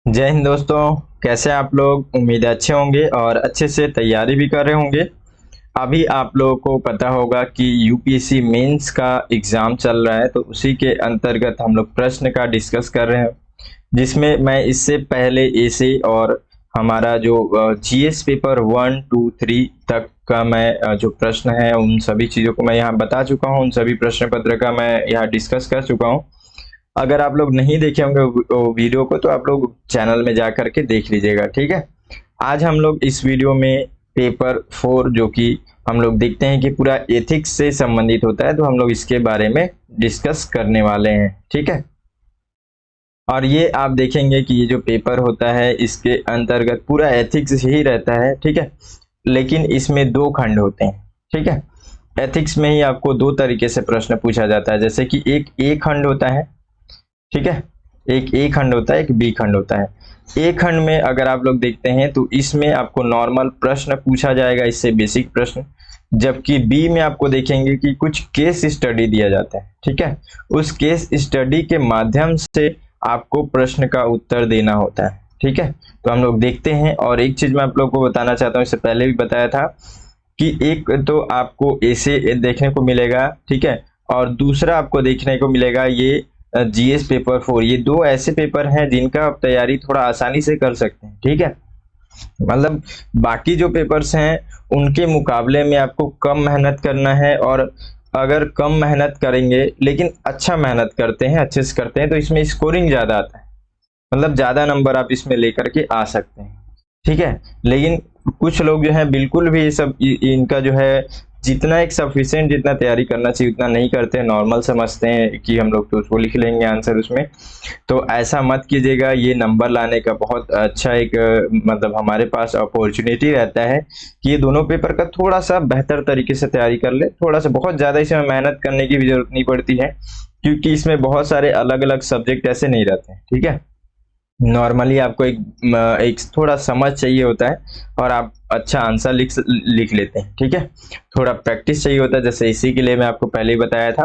जय हिंद दोस्तों। कैसे आप लोग? उम्मीद है अच्छे होंगे और अच्छे से तैयारी भी कर रहे होंगे। अभी आप लोगों को पता होगा कि यूपीएससी मेंस का एग्जाम चल रहा है, तो उसी के अंतर्गत हम लोग प्रश्न का डिस्कस कर रहे हैं, जिसमें मैं इससे पहले ऐसे और हमारा जो जीएस पेपर 1, 2, 3 तक का मैं जो प्रश्न है उन सभी चीज़ों को मैं यहाँ बता चुका हूँ। उन सभी प्रश्न पत्र का मैं यहाँ डिस्कस कर चुका हूँ। अगर आप लोग नहीं देखे होंगे वो वीडियो को, तो आप लोग चैनल में जा करके देख लीजिएगा, ठीक है। आज हम लोग इस वीडियो में पेपर 4 जो कि हम लोग देखते हैं कि पूरा एथिक्स से संबंधित होता है, तो हम लोग इसके बारे में डिस्कस करने वाले हैं, ठीक है। और ये आप देखेंगे कि ये जो पेपर होता है इसके अंतर्गत पूरा एथिक्स ही रहता है, ठीक है। लेकिन इसमें दो खंड होते हैं, ठीक है। एथिक्स में ही आपको दो तरीके से प्रश्न पूछा जाता है, जैसे कि एक ए खंड होता है, ठीक है। एक ए खंड होता है, एक बी खंड होता है। ए खंड में अगर आप लोग देखते हैं तो इसमें आपको नॉर्मल प्रश्न पूछा जाएगा, इससे बेसिक प्रश्न। जबकि बी में आपको देखेंगे कि कुछ केस स्टडी दिया जाता है, ठीक है। उस केस स्टडी के माध्यम से आपको प्रश्न का उत्तर देना होता है, ठीक है। तो हम लोग देखते हैं। और एक चीज मैं आप लोग को बताना चाहता हूँ, इससे पहले भी बताया था कि एक तो आपको ऐसे देखने को मिलेगा, ठीक है। और दूसरा आपको देखने को मिलेगा ये जीएस पेपर 4। ये दो ऐसे पेपर हैं जिनका आप तैयारी थोड़ा आसानी से कर सकते हैं, ठीक है। मतलब बाकी जो पेपर्स हैं उनके मुकाबले में आपको कम मेहनत करना है, और अगर कम मेहनत करेंगे लेकिन अच्छा मेहनत करते हैं, अच्छे से करते हैं, तो इसमें स्कोरिंग ज्यादा आता है। मतलब ज्यादा नंबर आप इसमें लेकर के आ सकते हैं, ठीक है। लेकिन कुछ लोग जो है बिल्कुल भी ये सब इनका जो है जितना एक सफिशिएंट जितना तैयारी करना चाहिए उतना नहीं करते हैं, नॉर्मल समझते हैं कि हम लोग तो उसको लिख लेंगे आंसर उसमें। तो ऐसा मत कीजिएगा। ये नंबर लाने का बहुत अच्छा एक मतलब हमारे पास अपॉर्चुनिटी रहता है कि ये दोनों पेपर का थोड़ा सा बेहतर तरीके से तैयारी कर ले। थोड़ा सा बहुत ज्यादा इसमें मेहनत करने की भी जरूरत नहीं पड़ती है, क्योंकि इसमें बहुत सारे अलग अलग सब्जेक्ट ऐसे नहीं रहते हैं, ठीक है। नॉर्मली आपको एक थोड़ा समझ चाहिए होता है और आप अच्छा आंसर लिख लेते हैं, ठीक है। थोड़ा प्रैक्टिस चाहिए होता है, जैसे इसी के लिए मैं आपको पहले ही बताया था।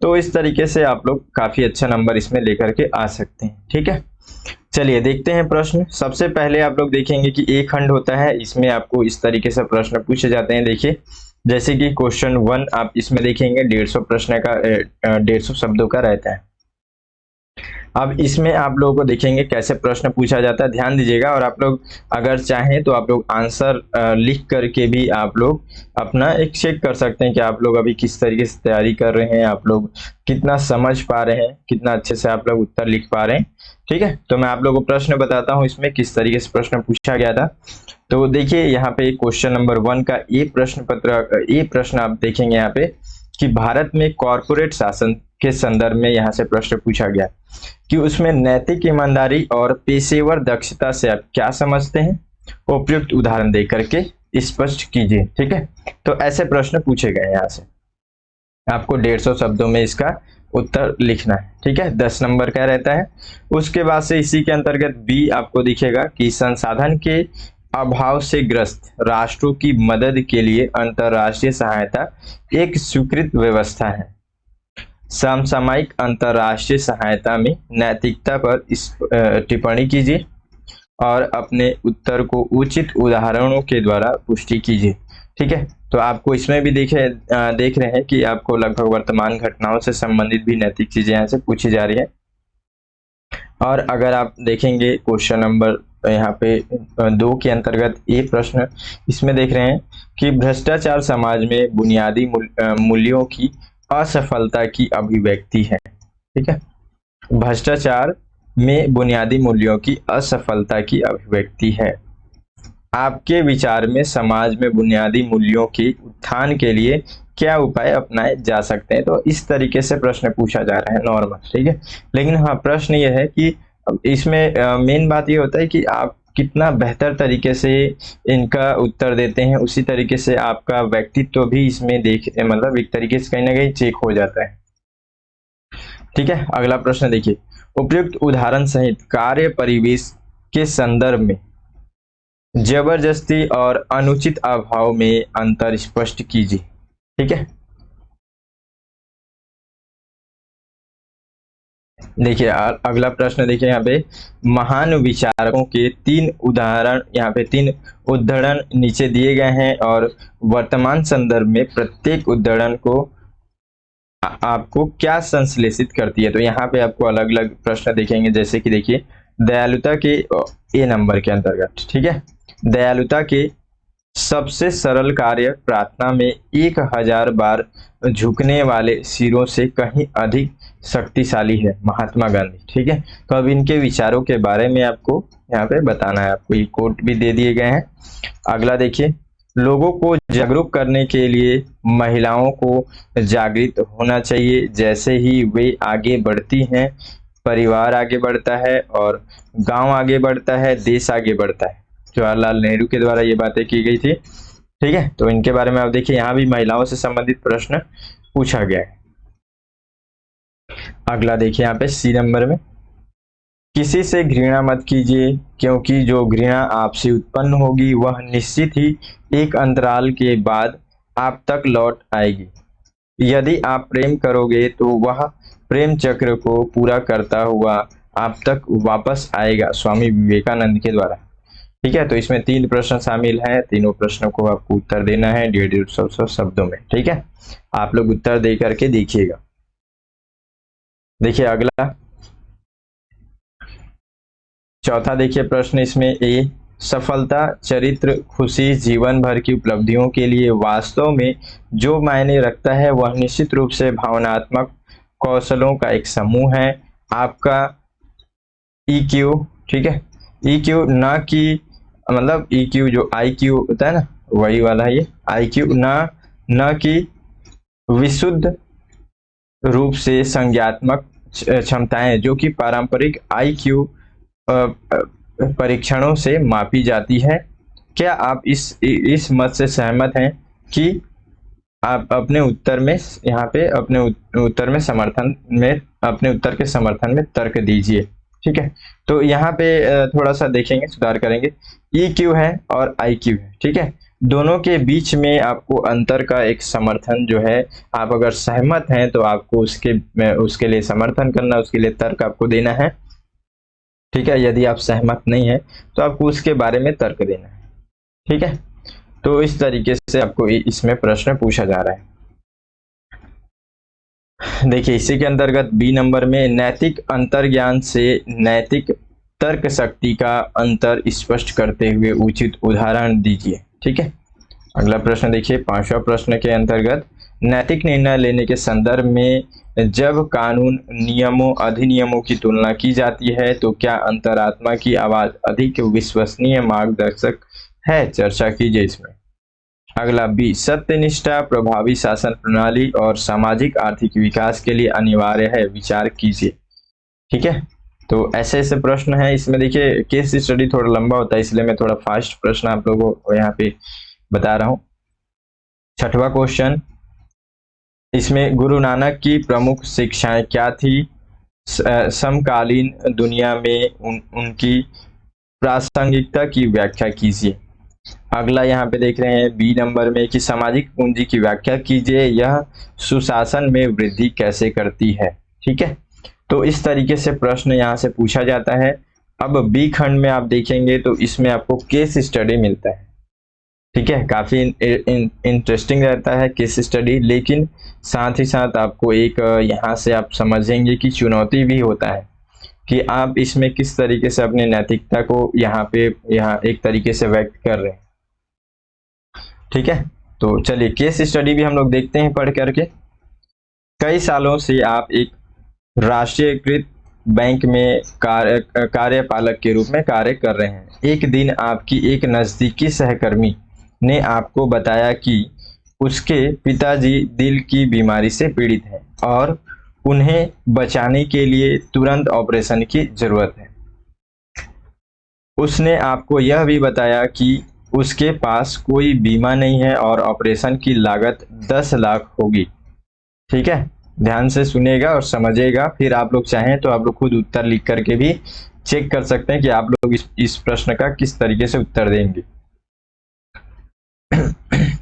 तो इस तरीके से आप लोग काफी अच्छा नंबर इसमें लेकर के आ सकते हैं, ठीक है। चलिए देखते हैं प्रश्न। सबसे पहले आप लोग देखेंगे कि एक खंड होता है, इसमें आपको इस तरीके से प्रश्न पूछे जाते हैं। देखिए, जैसे कि क्वेश्चन 1 आप इसमें देखेंगे 150 प्रश्न का 150 शब्दों का रहता है। अब इसमें आप लोगों को देखेंगे कैसे प्रश्न पूछा जाता है, ध्यान दीजिएगा। और आप लोग अगर चाहें तो आप लोग आंसर लिख करके भी आप लोग अपना एक चेक कर सकते हैं कि आप लोग अभी किस तरीके से तैयारी कर रहे हैं, आप लोग कितना समझ पा रहे हैं, कितना अच्छे से आप लोग उत्तर लिख पा रहे हैं, ठीक है। तो मैं आप लोगों को प्रश्न बताता हूँ इसमें किस तरीके से प्रश्न पूछा गया था। तो देखिए यहाँ पे क्वेश्चन नंबर 1 का ए प्रश्न आप देखेंगे यहाँ पे कि भारत में कॉरपोरेट शासन के संदर्भ में यहाँ से प्रश्न पूछा गया कि उसमें नैतिक ईमानदारी और पेशेवर दक्षता से आप क्या समझते हैं। उपयुक्त उदाहरण दे करके स्पष्ट कीजिए, ठीक है। तो ऐसे प्रश्न पूछे गए यहाँ से, आपको 150 शब्दों में इसका उत्तर लिखना है, ठीक है। 10 नंबर का रहता है। उसके बाद से इसी के अंतर्गत बी आपको दिखेगा कि संसाधन के अभाव से ग्रस्त राष्ट्रों की मदद के लिए अंतर्राष्ट्रीय सहायता एक स्वीकृत व्यवस्था है। समसामयिक अंतर्राष्ट्रीय सहायता में नैतिकता पर इस टिप्पणी कीजिए और अपने उत्तर को उचित उदाहरणों के द्वारा पुष्टि कीजिए, ठीक है। तो आपको इसमें भी देख रहे हैं कि आपको लगभग वर्तमान घटनाओं से संबंधित भी नैतिक चीजें यहाँ से पूछी जा रही है। और अगर आप देखेंगे क्वेश्चन नंबर यहाँ पे 2 के अंतर्गत ए प्रश्न, इसमें देख रहे हैं कि भ्रष्टाचार समाज में बुनियादी मूल्यों की असफलता की अभिव्यक्ति है, ठीक है। भ्रष्टाचार में बुनियादी मूल्यों की असफलता की अभिव्यक्ति है। आपके विचार में समाज में बुनियादी मूल्यों के उत्थान के लिए क्या उपाय अपनाए जा सकते हैं। तो इस तरीके से प्रश्न पूछा जा रहा है नॉर्मल, ठीक है। लेकिन हाँ, प्रश्न ये है कि इसमें मेन बात ये होता है कि आप कितना बेहतर तरीके से इनका उत्तर देते हैं, उसी तरीके से आपका व्यक्तित्व भी इसमें मतलब एक तरीके से कहीं ना कहीं चेक हो जाता है, ठीक है। अगला प्रश्न देखिए, उपयुक्त उदाहरण सहित कार्य परिवेश के संदर्भ में जबरदस्ती और अनुचित अभाव में अंतर स्पष्ट कीजिए, ठीक है। देखिए अगला प्रश्न देखिए यहाँ पे, महान विचारकों के 3 उदाहरण, यहाँ पे 3 उद्धरण नीचे दिए गए हैं और वर्तमान संदर्भ में प्रत्येक उद्धरण को आपको क्या संश्लेषित करती है। तो यहाँ पे आपको अलग अलग प्रश्न देखेंगे, जैसे कि देखिए दयालुता के ए नंबर के अंतर्गत, ठीक है, दयालुता के सबसे सरल कार्य प्रार्थना में 1000 बार झुकने वाले सिरों से कहीं अधिक शक्तिशाली है, महात्मा गांधी, ठीक है। तो अब इनके विचारों के बारे में आपको यहाँ पे बताना है, आपको ये कोट भी दे दिए गए हैं। अगला देखिए, लोगों को जागरूक करने के लिए महिलाओं को जागृत होना चाहिए, जैसे ही वे आगे बढ़ती हैं परिवार आगे बढ़ता है और गांव आगे बढ़ता है, देश आगे बढ़ता है। जवाहरलाल नेहरू के द्वारा ये बातें की गई थी, ठीक है। तो इनके बारे में आप देखिए, यहाँ भी महिलाओं से संबंधित प्रश्न पूछा गया है। अगला देखिए यहाँ पे सी नंबर में, किसी से घृणा मत कीजिए, क्योंकि जो घृणा आपसे उत्पन्न होगी वह निश्चित ही एक अंतराल के बाद आप तक लौट आएगी। यदि आप प्रेम करोगे तो वह प्रेम चक्र को पूरा करता हुआ आप तक वापस आएगा, स्वामी विवेकानंद के द्वारा, ठीक है। तो इसमें 3 प्रश्न शामिल हैं, तीनों प्रश्नों को आपको उत्तर देना है 150 शब्दों में, ठीक है। आप लोग उत्तर दे करके देखिएगा। देखिए अगला चौथा देखिए प्रश्न इसमें ए, सफलता, चरित्र, खुशी, जीवन भर की उपलब्धियों के लिए वास्तव में जो मायने रखता है वह निश्चित रूप से भावनात्मक कौशलों का एक समूह है। आपका EQ, ठीक है, EQ ना कि मतलब EQ जो IQ होता है ना, वही वाला है ये IQ, ना कि विशुद्ध रूप से संज्ञात्मक क्षमताएं जो कि पारंपरिक IQ परीक्षणों से मापी जाती है। क्या आप इस मत से सहमत हैं कि आप अपने उत्तर में यहाँ पे अपने उत्तर में समर्थन में अपने उत्तर के समर्थन में तर्क दीजिए, ठीक है। तो यहाँ पे थोड़ा सा देखेंगे, सुधार करेंगे। EQ है और IQ है, ठीक है, दोनों के बीच में आपको अंतर का एक समर्थन जो है, आप अगर सहमत हैं तो आपको उसके लिए समर्थन करना, उसके लिए तर्क आपको देना है, ठीक है। यदि आप सहमत नहीं है तो आपको उसके बारे में तर्क देना है, ठीक है। तो इस तरीके से आपको इसमें प्रश्न पूछा जा रहा है। देखिए इसी के अंतर्गत बी नंबर में, नैतिक अंतर्ज्ञान से नैतिक तर्क शक्ति का अंतर स्पष्ट करते हुए उचित उदाहरण दीजिए, ठीक है। अगला प्रश्न देखिए 5वां प्रश्न के अंतर्गत, नैतिक निर्णय लेने के संदर्भ में जब कानून, नियमों, अधिनियमों की तुलना की जाती है तो क्या अंतरात्मा की आवाज अधिक विश्वसनीय मार्गदर्शक है, चर्चा कीजिए इसमें। अगला बी, सत्यनिष्ठा प्रभावी शासन प्रणाली और सामाजिक आर्थिक विकास के लिए अनिवार्य है, विचार कीजिए, ठीक है। तो ऐसे ऐसे प्रश्न है इसमें। देखिए केस स्टडी थोड़ा लंबा होता है, इसलिए मैं थोड़ा फास्ट प्रश्न आप लोगों को यहाँ पे बता रहा हूँ। 6वां क्वेश्चन, इसमें गुरु नानक की प्रमुख शिक्षाएं क्या थी, समकालीन दुनिया में उनकी प्रासंगिकता की व्याख्या कीजिए। अगला यहाँ पे देख रहे हैं बी नंबर में कि सामाजिक पूंजी की व्याख्या कीजिए, यह सुशासन में वृद्धि कैसे करती है, ठीक है। तो इस तरीके से प्रश्न यहाँ से पूछा जाता है। अब बी खंड में आप देखेंगे तो इसमें आपको केस स्टडी मिलता है, ठीक है, काफी इंटरेस्टिंग रहता है केस स्टडी, लेकिन साथ ही साथ आपको एक यहाँ से आप समझेंगे कि चुनौती भी होता है कि आप इसमें किस तरीके से अपनी नैतिकता को यहाँ एक तरीके से व्यक्त कर रहे हैं, ठीक है। तो चलिए केस स्टडी भी हम लोग देखते हैं पढ़ करके। कई सालों से आप एक राष्ट्रीयकृत बैंक में कार्यपालक के रूप में कार्य कर रहे हैं। एक दिन आपकी एक नजदीकी सहकर्मी ने आपको बताया कि उसके पिताजी दिल की बीमारी से पीड़ित हैं और उन्हें बचाने के लिए तुरंत ऑपरेशन की जरूरत है। उसने आपको यह भी बताया कि उसके पास कोई बीमा नहीं है और ऑपरेशन की लागत 10 लाख होगी, ठीक है। ध्यान से सुनिएगा और समझिएगा, फिर आप लोग चाहें तो आप लोग खुद उत्तर लिख करके भी चेक कर सकते हैं कि आप लोग इस प्रश्न का किस तरीके से उत्तर देंगे।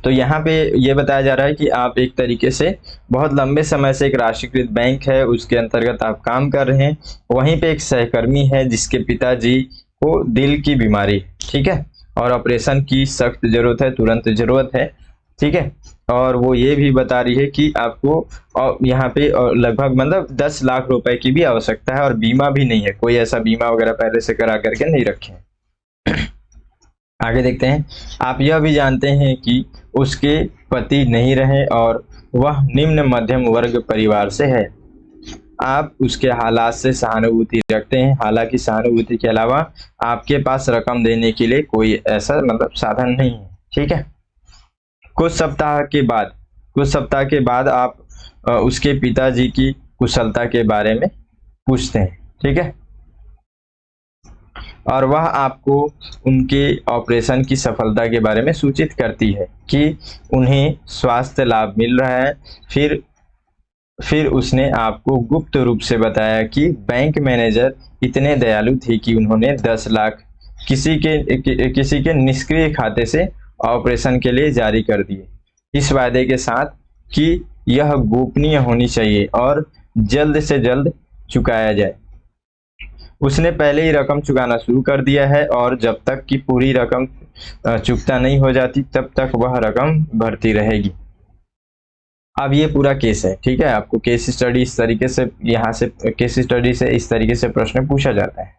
तो यहाँ पे ये बताया जा रहा है कि आप एक तरीके से बहुत लंबे समय से एक राष्ट्रीयकृत बैंक है उसके अंतर्गत आप काम कर रहे हैं, वहीं पे एक सहकर्मी है जिसके पिताजी को दिल की बीमारी, ठीक है, और ऑपरेशन की सख्त जरूरत है, तुरंत जरूरत है, ठीक है। और वो ये भी बता रही है कि आपको यहाँ पे लगभग मतलब 10 लाख रुपए की भी आवश्यकता है और बीमा भी नहीं है, कोई ऐसा बीमा वगैरह पहले से करा करके नहीं रखे। आगे देखते हैं। आप यह भी जानते हैं कि उसके पति नहीं रहे और वह निम्न मध्यम वर्ग परिवार से है। आप उसके हालात से सहानुभूति रखते हैं, हालांकि सहानुभूति के अलावा आपके पास रकम देने के लिए कोई ऐसा मतलब साधन नहीं है, ठीक है। कुछ सप्ताह के बाद आप उसके पिताजी की कुशलता के बारे में पूछते हैं, ठीक है, और वह आपको उनके ऑपरेशन की सफलता के बारे में सूचित करती है कि उन्हें स्वास्थ्य लाभ मिल रहा है। फिर उसने आपको गुप्त रूप से बताया कि बैंक मैनेजर इतने दयालु थे कि उन्होंने 10 लाख किसी के निष्क्रिय खाते से ऑपरेशन के लिए जारी कर दिए, इस वादे के साथ कि यह गोपनीय होनी चाहिए और जल्द से जल्द चुकाया जाए। उसने पहले ही रकम चुकाना शुरू कर दिया है और जब तक कि पूरी रकम चुकता नहीं हो जाती तब तक वह रकम भरती रहेगी। अब ये पूरा केस है, ठीक है। आपको केस स्टडी इस तरीके से यहाँ से केस स्टडी से इस तरीके से प्रश्न पूछा जाता है,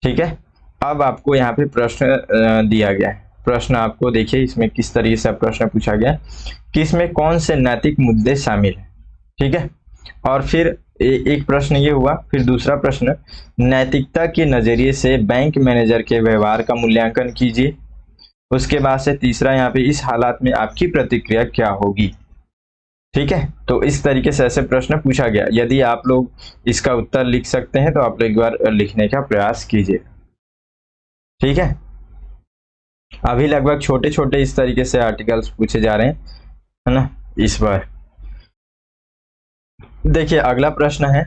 ठीक है। अब आपको यहाँ पे प्रश्न दिया गया है। प्रश्न आपको देखिए इसमें किस तरीके से प्रश्न पूछा गया कि इसमें कौन से नैतिक मुद्दे शामिल हैं, ठीक है। और फिर एक प्रश्न ये हुआ, फिर दूसरा प्रश्न, नैतिकता के नजरिए से बैंक मैनेजर के व्यवहार का मूल्यांकन कीजिए। उसके बाद से तीसरा यहाँ पे, इस हालात में आपकी प्रतिक्रिया क्या होगी, ठीक है। तो इस तरीके से ऐसे प्रश्न पूछा गया। यदि आप लोग इसका उत्तर लिख सकते हैं तो आप लोग एक बार लिखने का प्रयास कीजिए, ठीक है। अभी लगभग छोटे छोटे इस तरीके से आर्टिकल्स पूछे जा रहे हैं, है ना। इस बार देखिए अगला प्रश्न है,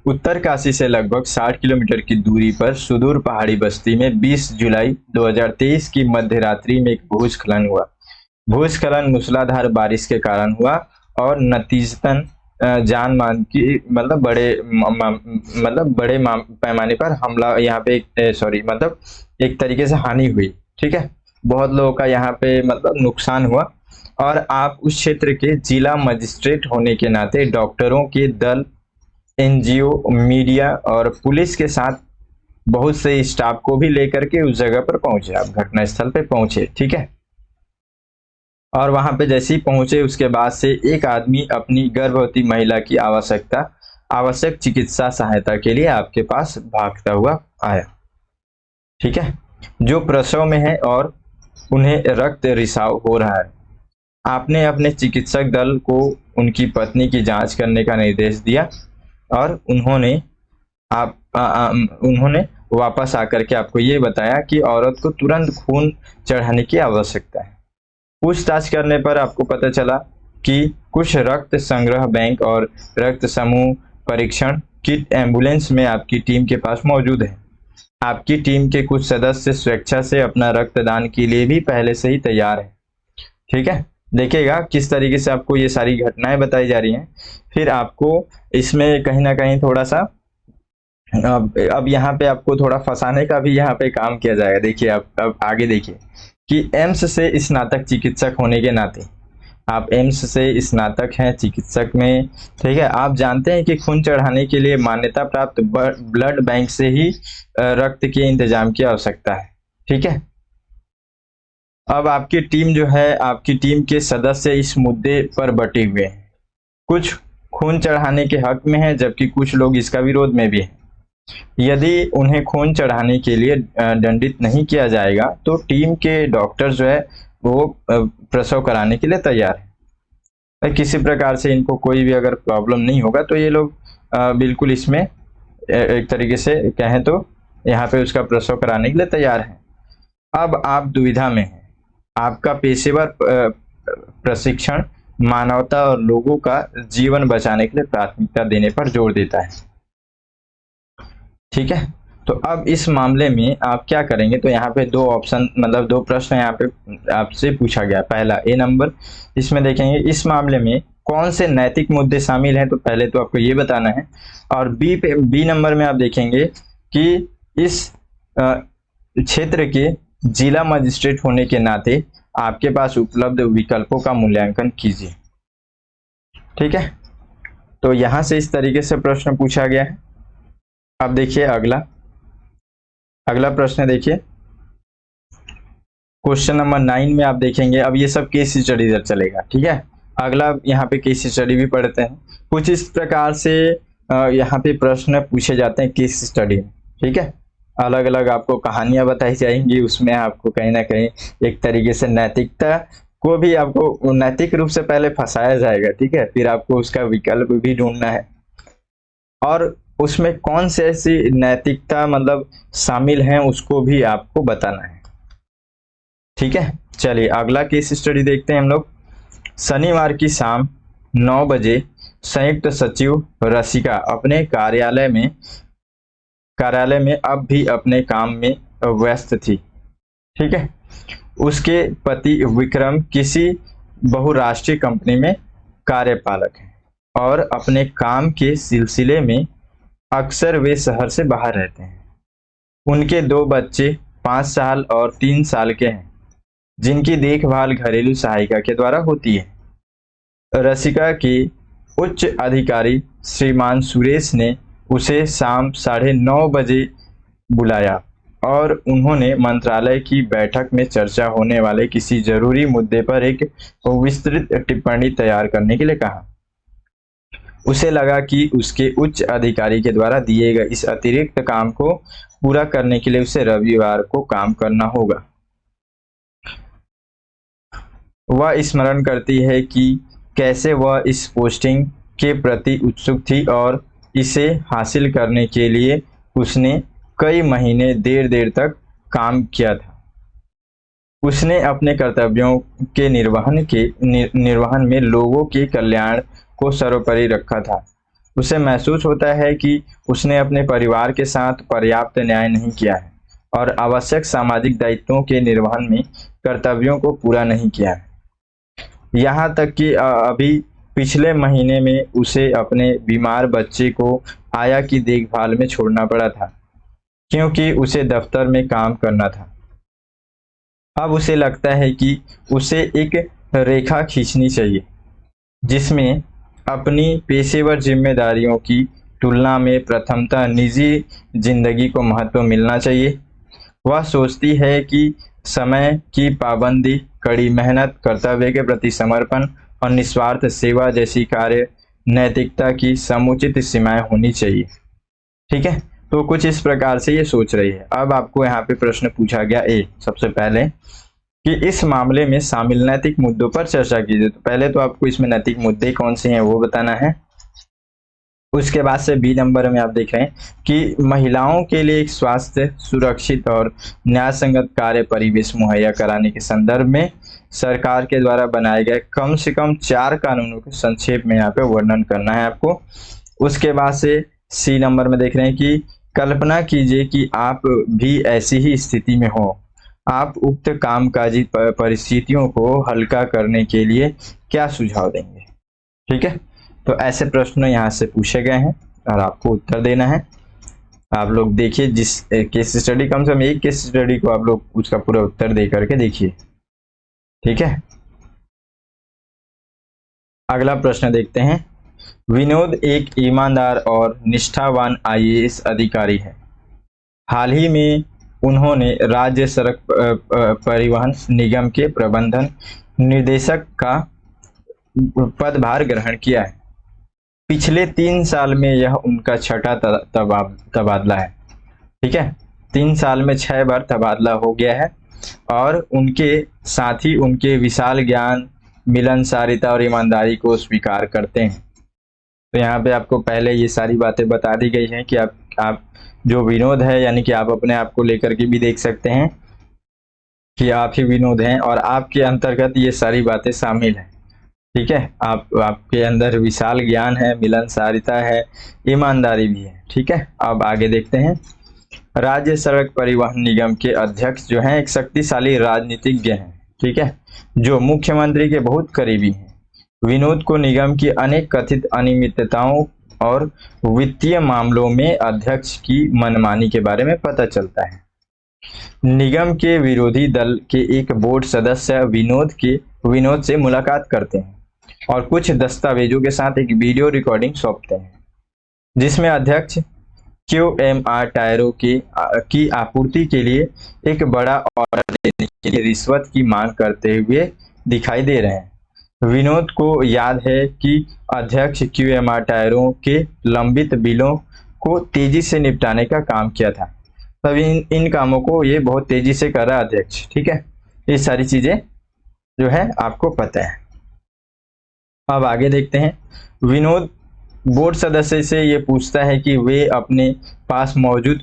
उत्तरकाशी से लगभग 60 किलोमीटर की दूरी पर सुदूर पहाड़ी बस्ती में 20 जुलाई 2023 की मध्य रात्रि में एक भूस्खलन हुआ। भूस्खलन मूसलाधार बारिश के कारण हुआ और नतीजतन जान मान की मतलब बड़े पैमाने पर हमला यहाँ पे मतलब एक तरीके से हानि हुई, ठीक है। बहुत लोगों का यहाँ पे मतलब नुकसान हुआ और आप उस क्षेत्र के जिला मजिस्ट्रेट होने के नाते डॉक्टरों के दल, एनजीओ, मीडिया और पुलिस के साथ बहुत से स्टाफ को भी लेकर के उस जगह पर पहुंचे, आप घटनास्थल पे पहुंचे, ठीक है। और वहां पे जैसे ही पहुंचे उसके बाद से एक आदमी अपनी गर्भवती महिला की आवश्यक चिकित्सा सहायता के लिए आपके पास भागता हुआ आया, ठीक है, जो प्रसव में है और उन्हें रक्त रिसाव हो रहा है। आपने अपने चिकित्सक दल को उनकी पत्नी की जांच करने का निर्देश दिया और उन्होंने वापस आकर के आपको ये बताया कि औरत को तुरंत खून चढ़ाने की आवश्यकता है। पूछताछ करने पर आपको पता चला कि कुछ रक्त संग्रह बैंक और रक्त समूह परीक्षण किट एम्बुलेंस में आपकी टीम के पास मौजूद है। आपकी टीम के कुछ सदस्य स्वेच्छा से अपना रक्तदान के लिए भी पहले से ही तैयार है, ठीक है। देखिएगा किस तरीके से आपको ये सारी घटनाएं बताई जा रही हैं। फिर आपको इसमें कहीं ना कहीं थोड़ा सा अब यहाँ पे आपको थोड़ा फंसाने का भी यहाँ पे काम किया जाएगा। देखिए अब आगे देखिए कि एम्स से स्नातक चिकित्सक होने के नाते, आप एम्स से स्नातक हैं चिकित्सक में, ठीक है। आप जानते हैं कि खून चढ़ाने के लिए मान्यता प्राप्त ब्लड बैंक से ही रक्त के इंतजाम की आवश्यकता है, ठीक है। अब आपकी टीम जो है, आपकी टीम के सदस्य इस मुद्दे पर बटे हुए हैं। कुछ खून चढ़ाने के हक में हैं जबकि कुछ लोग इसका विरोध में भी हैं। यदि उन्हें खून चढ़ाने के लिए दंडित नहीं किया जाएगा तो टीम के डॉक्टर जो है वो प्रसव कराने के लिए तैयार है। किसी प्रकार से इनको कोई भी अगर प्रॉब्लम नहीं होगा तो ये लोग बिल्कुल इसमें एक तरीके से कहें तो यहाँ पे उसका प्रसव कराने के लिए तैयार है। अब आप दुविधा में हैं। आपका पेशेवर प्रशिक्षण मानवता और लोगों का जीवन बचाने के लिए प्राथमिकता देने पर जोर देता है, ठीक है। तो अब इस मामले में आप क्या करेंगे, तो यहाँ पे दो ऑप्शन मतलब दो प्रश्न यहाँ पे आपसे पूछा गया। पहला ए नंबर, इसमें देखेंगे इस मामले में कौन से नैतिक मुद्दे शामिल हैं, तो पहले तो आपको ये बताना है। और बी नंबर में आप देखेंगे कि इस क्षेत्र के जिला मजिस्ट्रेट होने के नाते आपके पास उपलब्ध विकल्पों का मूल्यांकन कीजिए। ठीक है, तो यहां से इस तरीके से प्रश्न पूछा गया है। अब देखिए अगला प्रश्न देखिए, क्वेश्चन नंबर 9 में आप देखेंगे, अब ये सब केस स्टडी इधर चलेगा। ठीक है, अगला यहाँ पे केस स्टडी भी पढ़ते हैं। कुछ इस प्रकार से यहाँ पे प्रश्न पूछे जाते हैं केस स्टडी में। ठीक है, अलग अलग आपको कहानियां बताई जाएंगी, उसमें आपको कहीं ना कहीं एक तरीके से नैतिकता को भी आपको नैतिक रूप से पहले फंसाया जाएगा। ठीक है, फिर आपको उसका विकल्प भी ढूंढना है और उसमें कौन से ऐसी नैतिकता मतलब शामिल हैं उसको भी आपको बताना है। ठीक है, चलिए अगला केस स्टडी देखते हैं हम लोग। शनिवार की शाम 9 बजे संयुक्त सचिव रसिका अपने कार्यालय में अब भी अपने काम में व्यस्त थी। ठीक है, उसके पति विक्रम किसी बहुराष्ट्रीय कंपनी में कार्यपालक हैं और अपने काम के सिलसिले में अक्सर वे शहर से बाहर रहते हैं। उनके 2 बच्चे 5 साल और 3 साल के हैं, जिनकी देखभाल घरेलू सहायिका के द्वारा होती है। रसिका के उच्च अधिकारी श्रीमान सुरेश ने उसे शाम 9:30 बजे बुलाया और उन्होंने मंत्रालय की बैठक में चर्चा होने वाले किसी जरूरी मुद्दे पर एक विस्तृत टिप्पणी तैयार करने के लिए कहा। उसे लगा कि उसके उच्च अधिकारी के द्वारा दिए गए इस अतिरिक्त काम को पूरा करने के लिए उसे रविवार को काम करना होगा। वह स्मरण करती है कि कैसे वह इस पोस्टिंग के प्रति उत्सुक थी और इसे हासिल करने के लिए उसने कई महीने देर तक काम किया था। उसने अपने कर्तव्यों के निर्वहन में लोगों के कल्याण को सर्वोपरि रखा था। उसे महसूस होता है कि उसने अपने परिवार के साथ पर्याप्त न्याय नहीं किया है और आवश्यक सामाजिक दायित्वों के निर्वहन में कर्तव्यों को पूरा नहीं किया है। यहाँ तक कि अभी पिछले महीने में उसे अपने बीमार बच्चे को आया की देखभाल में छोड़ना पड़ा था, क्योंकि उसे दफ्तर में काम करना था। अब उसे लगता है कि उसे एक रेखा खींचनी चाहिए जिसमें अपनी पेशेवर जिम्मेदारियों की तुलना में प्रथमतः निजी जिंदगी को महत्व मिलना चाहिए। वह सोचती है कि समय की पाबंदी, कड़ी मेहनत, कर्तव्य के प्रति समर्पण और निस्वार्थ सेवा जैसी कार्य नैतिकता की समुचित सीमाएं होनी चाहिए। ठीक है, तो कुछ इस प्रकार से ये सोच रही है। अब आपको यहाँ पे प्रश्न पूछा गया सबसे पहले कि इस मामले में शामिल नैतिक मुद्दों पर चर्चा कीजिए। तो पहले तो आपको इसमें नैतिक मुद्दे कौन से हैं वो बताना है। उसके बाद से बी नंबर में आप देख रहे हैं कि महिलाओं के लिए एक स्वास्थ्य, सुरक्षित और न्यायसंगत कार्य परिवेश मुहैया कराने के संदर्भ में सरकार के द्वारा बनाए गए कम से कम 4 कानूनों के संक्षेप में यहाँ पे वर्णन करना है आपको। उसके बाद से सी नंबर में देख रहे हैं कि कल्पना कीजिए कि आप भी ऐसी ही स्थिति में हो। आप उक्त कामकाजी परिस्थितियों को हल्का करने के लिए क्या सुझाव देंगे। ठीक है, तो ऐसे प्रश्न यहाँ से पूछे गए हैं और आपको उत्तर देना है। आप लोग देखिए, जिस केस स्टडी कम से कम एक केस स्टडी को आप लोग उसका पूरा उत्तर दे करके देखिए। ठीक है, अगला प्रश्न देखते हैं। विनोद एक ईमानदार और निष्ठावान IAS अधिकारी है। हाल ही में उन्होंने राज्य सड़क परिवहन निगम के प्रबंधन निर्देशक का पदभार ग्रहण किया है। पिछले 3 साल में यह उनका छठा तबादला है। ठीक है, 3 साल में 6 बार तबादला हो गया है और उनके साथ ही उनके विशाल ज्ञान, मिलनसारिता और ईमानदारी को स्वीकार करते हैं। तो यहाँ पे आपको पहले ये सारी बातें बता दी गई हैं कि आप जो विनोद है, यानी कि आप अपने आप को लेकर के भी देख सकते हैं कि आप ही विनोद हैं और आपके अंतर्गत ये सारी बातें शामिल हैं। ठीक है, आपके अंदर विशाल ज्ञान है, मिलनसारिता है, ईमानदारी भी है। ठीक है, अब आगे देखते हैं। राज्य सड़क परिवहन निगम के अध्यक्ष जो हैं एक शक्तिशाली राजनीतिज्ञ हैं, ठीक है, जो मुख्यमंत्री के बहुत करीबी हैं। विनोद को निगम की अनेक कथित अनियमितताओं और वित्तीय मामलों में अध्यक्ष की मनमानी के बारे में पता चलता है। निगम के विरोधी दल के एक बोर्ड सदस्य विनोद से मुलाकात करते हैं और कुछ दस्तावेजों के साथ एक वीडियो रिकॉर्डिंग सौंपते हैं, जिसमें अध्यक्ष QMR टायरों की आपूर्ति के लिए एक बड़ा ऑर्डर देने के लिए रिश्वत की मांग करते हुए दिखाई दे रहे हैं। विनोद को याद है कि अध्यक्ष QMR टायरों के लंबित बिलों को तेजी से निपटाने का काम किया था। तब इन कामों को ये बहुत तेजी से कर रहा है अध्यक्ष, ठीक है। ये सारी चीजें जो है आपको पता है। अब आगे देखते हैं। विनोद बोर्ड सदस्य से ये पूछता है कि वे अपने पास मौजूद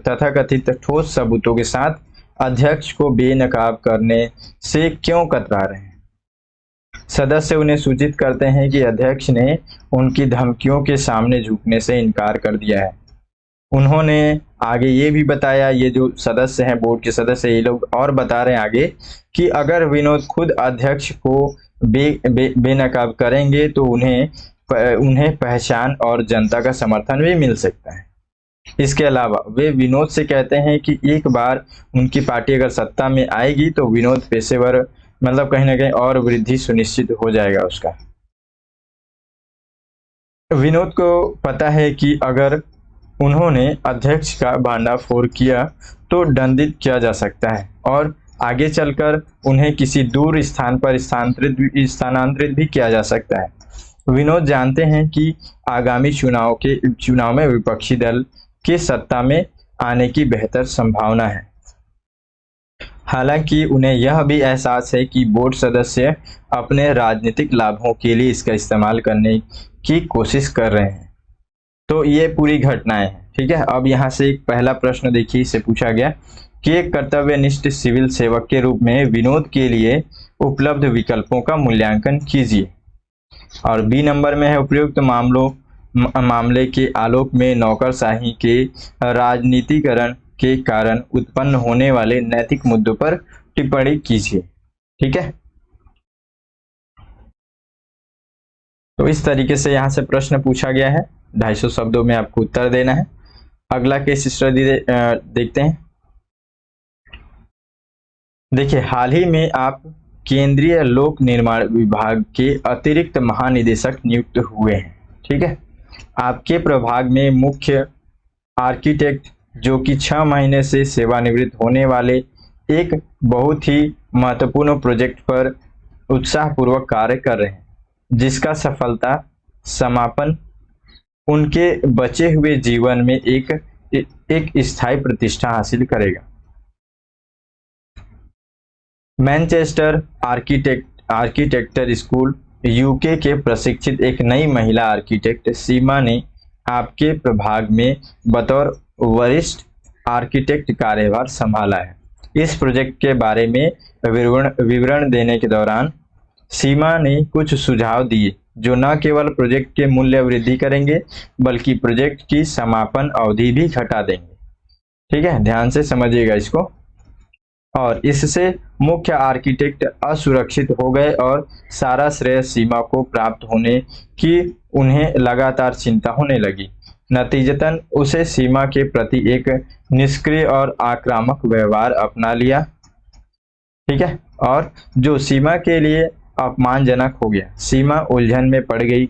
तथाकथित ठोस सबूतों के साथ अध्यक्ष को बेनकाब करने से क्यों कतरा रहे हैं। सदस्य उन्हें सूचित करते हैं कि अध्यक्ष ने उनकी धमकियों के सामने झुकने से इनकार कर दिया है। उन्होंने आगे ये भी बताया, ये जो सदस्य हैं बोर्ड के सदस्य, ये लोग और बता रहे हैं आगे कि अगर विनोद खुद अध्यक्ष को बेनकाब करेंगे तो उन्हें पहचान और जनता का समर्थन भी मिल सकता है। इसके अलावा वे विनोद से कहते हैं कि एक बार उनकी पार्टी अगर सत्ता में आएगी तो विनोद पेशेवर मतलब कहीं ना कहीं और वृद्धि सुनिश्चित हो जाएगा उसका। विनोद को पता है कि अगर उन्होंने अध्यक्ष का भांडाफोड़ किया तो दंडित किया जा सकता है और आगे चलकर उन्हें किसी दूर स्थान पर स्थानांतरित भी किया जा सकता है। विनोद जानते हैं कि आगामी चुनाव में विपक्षी दल के सत्ता में आने की बेहतर संभावना है। हालांकि उन्हें यह भी एहसास है कि बोर्ड सदस्य अपने राजनीतिक लाभों के लिए इसका इस्तेमाल करने की कोशिश कर रहे हैं। तो ये पूरी घटनाएं हैं, ठीक है। अब यहाँ से एक पहला प्रश्न देखिए, इसे पूछा गया कि एक कर्तव्यनिष्ठ सिविल सेवक के रूप में विनोद के लिए उपलब्ध विकल्पों का मूल्यांकन कीजिए। और बी नंबर में है उपयुक्त मामले के आलोक में नौकरशाही के राजनीतिकरण के कारण उत्पन्न होने वाले नैतिक मुद्दों पर टिप्पणी कीजिए, ठीक है। तो इस तरीके से यहाँ से प्रश्न पूछा गया है, 250 शब्दों में आपको उत्तर देना है। अगला केस स्टडी देखते हैं। देखिए, हाल ही में आप केंद्रीय लोक निर्माण विभाग के अतिरिक्त महानिदेशक नियुक्त हुए हैं, ठीक है। आपके प्रभाग में मुख्य आर्किटेक्ट जो कि 6 महीने से सेवानिवृत्त होने वाले एक बहुत ही महत्वपूर्ण प्रोजेक्ट पर उत्साहपूर्वक कार्य कर रहे हैं, जिसका सफलता समापन उनके बचे हुए जीवन में एक स्थायी प्रतिष्ठा हासिल करेगा। मैनचेस्टर आर्किटेक्चर स्कूल यूके के प्रशिक्षित एक नई महिला आर्किटेक्ट सीमा ने आपके प्रभाग में बतौर वरिष्ठ आर्किटेक्ट कार्यभार संभाला है। इस प्रोजेक्ट के बारे में विवरण देने के दौरान सीमा ने कुछ सुझाव दिए जो न केवल प्रोजेक्ट के मूल्य वृद्धि करेंगे बल्कि प्रोजेक्ट की समापन अवधि भी घटा देंगे, ठीक है। ध्यान से समझिएगा इसको। और इससे मुख्य आर्किटेक्ट असुरक्षित हो गए और सारा श्रेय सीमा को प्राप्त होने की उन्हें लगातार चिंता होने लगी। नतीजतन उसे सीमा के प्रति एक निष्क्रिय और आक्रामक व्यवहार अपना लिया, ठीक है, और जो सीमा के लिए अपमानजनक हो गया। सीमा उलझन में पड़ गई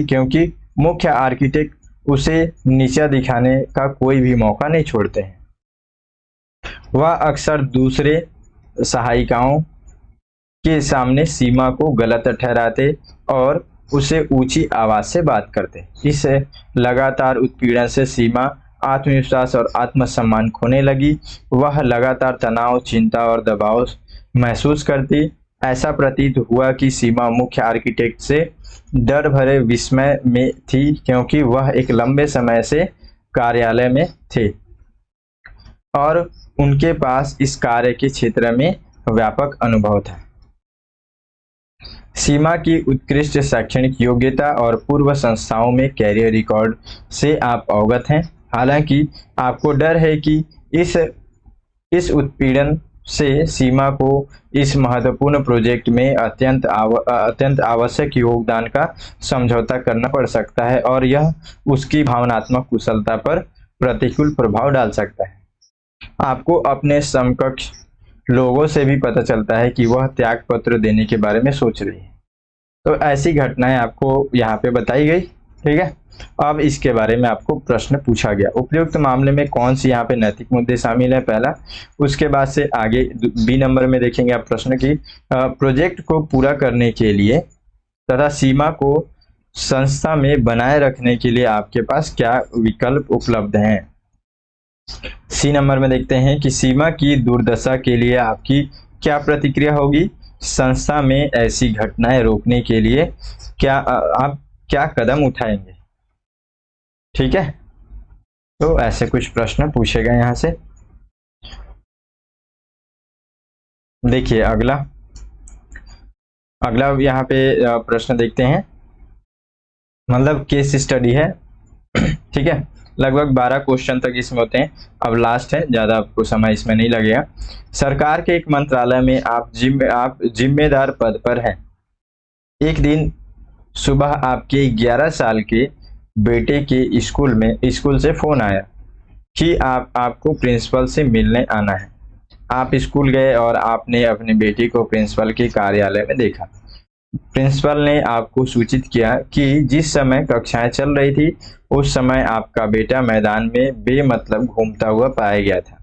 क्योंकि मुख्य आर्किटेक्ट उसे नीचा दिखाने का कोई भी मौका नहीं छोड़ते हैं। वह अक्सर दूसरे सहायिकाओं के सामने सीमा को गलत ठहराते और उसे ऊंची आवाज से बात करते। इस लगातार उत्पीड़न से सीमा आत्मविश्वास और आत्मसम्मान खोने लगी। वह लगातार तनाव, चिंता और दबाव महसूस करती। ऐसा प्रतीत हुआ कि सीमा मुख्य आर्किटेक्ट से डर भरे विस्मय में थी क्योंकि वह एक लंबे समय से कार्यालय में थे और उनके पास इस कार्य के क्षेत्र में व्यापक अनुभव था। सीमा की उत्कृष्ट शैक्षणिक योग्यता और पूर्व संस्थाओं में कैरियर रिकॉर्ड से आप अवगत हैं। हालांकि आपको डर है कि इस उत्पीड़न से सीमा को इस महत्वपूर्ण प्रोजेक्ट में अत्यंत आवश्यक योगदान का समझौता करना पड़ सकता है और यह उसकी भावनात्मक कुशलता पर प्रतिकूल प्रभाव डाल सकता है। आपको अपने समकक्ष लोगों से भी पता चलता है कि वह त्याग पत्र देने के बारे में सोच रही है। तो ऐसी घटनाएं आपको यहाँ पे बताई गई। ठीक है, अब इसके बारे में आपको प्रश्न पूछा गया, उपयुक्त मामले में कौन सी यहाँ पे नैतिक मुद्दे शामिल है, पहला। उसके बाद से आगे बी नंबर में देखेंगे आप प्रश्न की प्रोजेक्ट को पूरा करने के लिए तथा सीमा को संस्था में बनाए रखने के लिए आपके पास क्या विकल्प उपलब्ध हैं। सी नंबर में देखते हैं कि सीमा की दुर्दशा के लिए आपकी क्या प्रतिक्रिया होगी, संस्था में ऐसी घटनाएं रोकने के लिए आप क्या कदम उठाएंगे। ठीक है, तो ऐसे कुछ प्रश्न पूछे गए यहां से। देखिए अगला यहाँ पे प्रश्न देखते हैं, मतलब केस स्टडी है। ठीक है, लगभग 12 क्वेश्चन तक इसमें होते हैं। अब लास्ट है, ज्यादा आपको समय इसमें नहीं लगेगा। सरकार के एक मंत्रालय में आप जिम्मेदार पद पर हैं। एक दिन सुबह आपके 11 साल के बेटे के स्कूल से फोन आया कि आपको प्रिंसिपल से मिलने आना है। आप स्कूल गए और आपने अपने बेटे को प्रिंसिपल के कार्यालय में देखा। प्रिंसिपल ने आपको सूचित किया कि जिस समय कक्षाएं चल रही थी उस समय आपका बेटा मैदान में बेमतलब घूमता हुआ पाया गया था।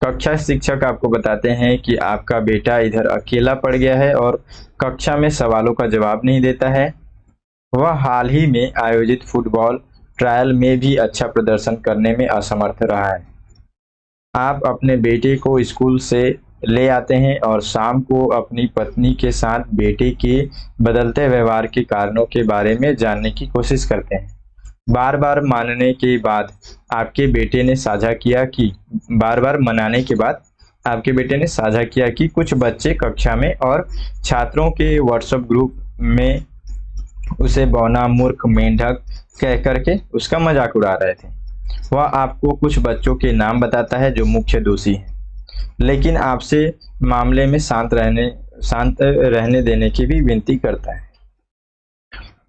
कक्षा शिक्षक आपको बताते हैं कि आपका बेटा इधर अकेला पड़ गया है और कक्षा में सवालों का जवाब नहीं देता है। वह हाल ही में आयोजित फुटबॉल ट्रायल में भी अच्छा प्रदर्शन करने में असमर्थ रहा है। आप अपने बेटे को स्कूल से ले आते हैं और शाम को अपनी पत्नी के साथ बेटे के बदलते व्यवहार के कारणों के बारे में जानने की कोशिश करते हैं। बार बार मनाने के बाद आपके बेटे ने साझा किया कि कुछ बच्चे कक्षा में और छात्रों के व्हाट्सएप ग्रुप में उसे बौना, मूर्ख, मेंढक कह करके उसका मजाक उड़ा रहे थे। वह आपको कुछ बच्चों के नाम बताता है जो मुख्य दोषी हैं, लेकिन आपसे मामले में शांत रहने देने की भी विनती करता है।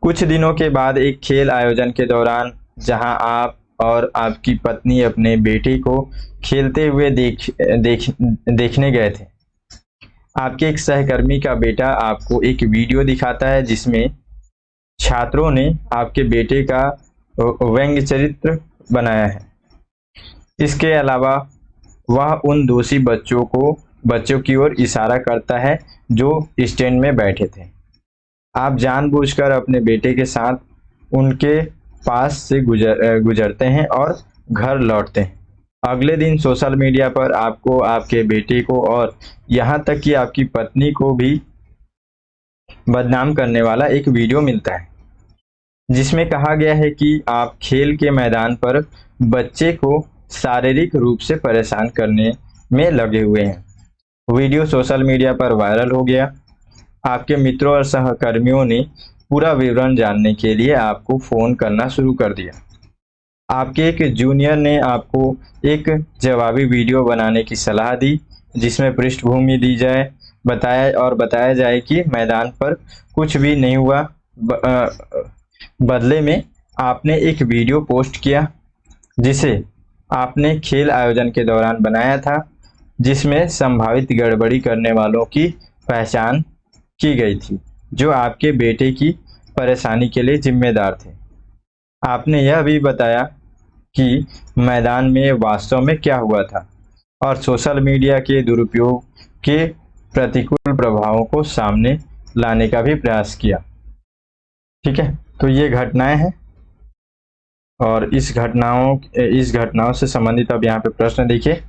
कुछ दिनों के बाद एक खेल आयोजन के दौरान जहां आप और आपकी पत्नी अपने बेटे को खेलते हुए देखने गए थे, आपके एक सहकर्मी का बेटा आपको एक वीडियो दिखाता है जिसमें छात्रों ने आपके बेटे का व्यंग्य चरित्र बनाया है। इसके अलावा वह उन दोषी बच्चों की ओर इशारा करता है जो स्टैंड में बैठे थे। आप जानबूझकर अपने बेटे के साथ उनके पास से गुजरते हैं और घर लौटते हैं। अगले दिन सोशल मीडिया पर आपको आपके बेटे को और यहाँ तक कि आपकी पत्नी को भी बदनाम करने वाला एक वीडियो मिलता है जिसमें कहा गया है कि आप खेल के मैदान पर बच्चे को शारीरिक रूप से परेशान करने में लगे हुए हैं। वीडियो सोशल मीडिया पर वायरल हो गया। आपके मित्रों और सहकर्मियों ने पूरा विवरण जानने के लिए आपको फोन करना शुरू कर दिया। आपके एक जूनियर ने आपको एक जवाबी वीडियो बनाने की सलाह दी जिसमें पृष्ठभूमि दी जाए, बताया जाए कि मैदान पर कुछ भी नहीं हुआ। बदले में आपने एक वीडियो पोस्ट किया जिसे आपने खेल आयोजन के दौरान बनाया था, जिसमें संभावित गड़बड़ी करने वालों की पहचान की गई थी जो आपके बेटे की परेशानी के लिए जिम्मेदार थे। आपने यह भी बताया कि मैदान में वास्तव में क्या हुआ था और सोशल मीडिया के दुरुपयोग के प्रतिकूल प्रभावों को सामने लाने का भी प्रयास किया। ठीक है, तो ये घटनाएं हैं और इस घटनाओं से संबंधित अब यहाँ पे प्रश्न देखिए।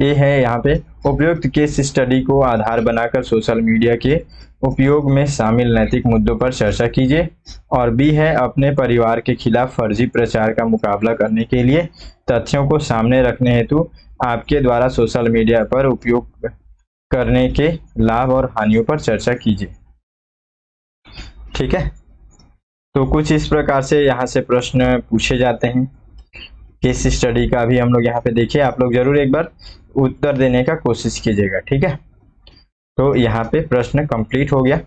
ए है यहाँ पे उपयुक्त केस स्टडी को आधार बनाकर सोशल मीडिया के उपयोग में शामिल नैतिक मुद्दों पर चर्चा कीजिए। और बी है अपने परिवार के खिलाफ फर्जी प्रचार का मुकाबला करने के लिए तथ्यों को सामने रखने हेतु आपके द्वारा सोशल मीडिया पर उपयोग करने के लाभ और हानियों पर चर्चा कीजिए। ठीक है, तो कुछ इस प्रकार से यहाँ से प्रश्न पूछे जाते हैं केस स्टडी का भी हम लोग यहाँ पे देखिए, आप लोग जरूर एक बार उत्तर देने का कोशिश कीजिएगा, ठीक है। तो यहाँ पे प्रश्न कंप्लीट हो गया।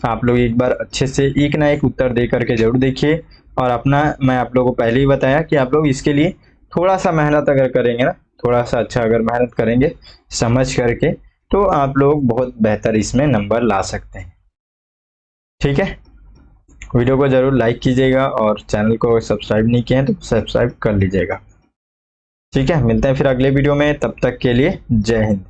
आप लोग एक बार अच्छे से एक ना एक उत्तर दे करके जरूर देखिए। और अपना, मैं आप लोगों को पहले ही बताया कि आप लोग इसके लिए थोड़ा सा मेहनत अगर करेंगे ना, थोड़ा सा अच्छा अगर मेहनत करेंगे समझ करके, तो आप लोग बहुत बेहतर इसमें नंबर ला सकते हैं, ठीक है। वीडियो को जरूर लाइक कीजिएगा और चैनल को सब्सक्राइब नहीं किए हैं तो सब्सक्राइब कर लीजिएगा, ठीक है। मिलते हैं फिर अगले वीडियो में, तब तक के लिए जय हिंद।